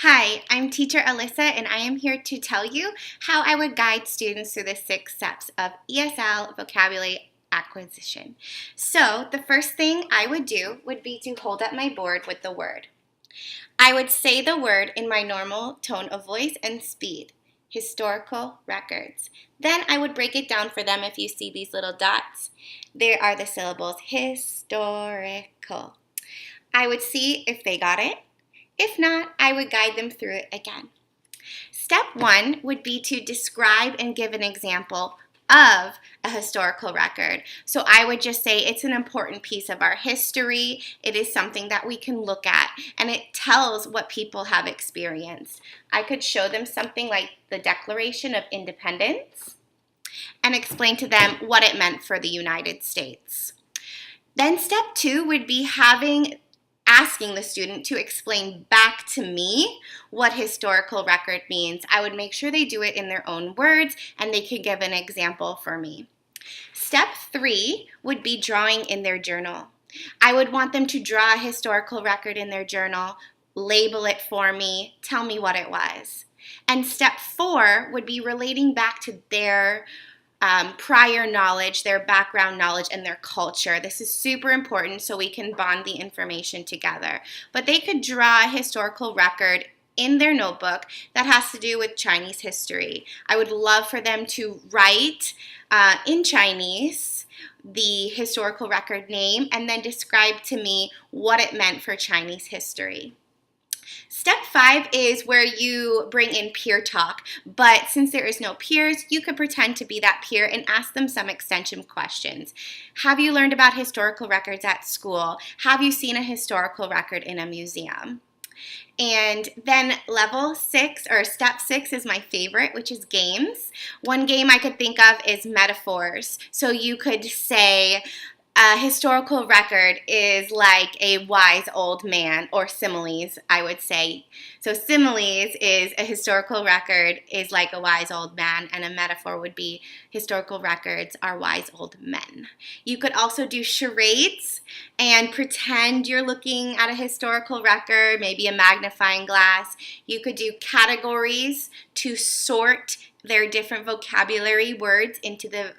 Hi, I'm teacher Alyssa and I am here to tell you how I would guide students through the 6 steps of ESL vocabulary acquisition. So the first thing I would do would be to hold up my board with the word. I would say the word in my normal tone of voice and speed. Historical records. Then I would break it down for them. If you see these little dots, there are the syllables historical. I would see if they got it. If not, I would guide them through it again. Step 1 would be to describe and give an example of a historical record. So I would just say it's an important piece of our history. It is something that we can look at, and it tells what people have experienced. I could show them something like the Declaration of Independence and explain to them what it meant for the United States. Then step 2 would be asking the student to explain back to me what historical record means. I would make sure they do it in their own words and they could give an example for me. Step 3 would be drawing in their journal. I would want them to draw a historical record in their journal, label it for me, tell me what it was. And step 4 would be relating back to their prior knowledge, their background knowledge, and their culture. This is super important so we can bond the information together. But they could draw a historical record in their notebook that has to do with Chinese history. I would love for them to write in Chinese the historical record name and then describe to me what it meant for Chinese history. Step 5 is where you bring in peer talk, but since there is no peers, you could pretend to be that peer and ask them some extension questions. Have you learned about historical records at school? Have you seen a historical record in a museum? And then level 6 or step 6 is my favorite, which is games. One game I could think of is metaphors. So you could say, a historical record is like a wise old man, or similes, I would say. So similes is a historical record is like a wise old man, and a metaphor would be historical records are wise old men. You could also do charades and pretend you're looking at a historical record, maybe a magnifying glass. You could do categories to sort their different vocabulary words into the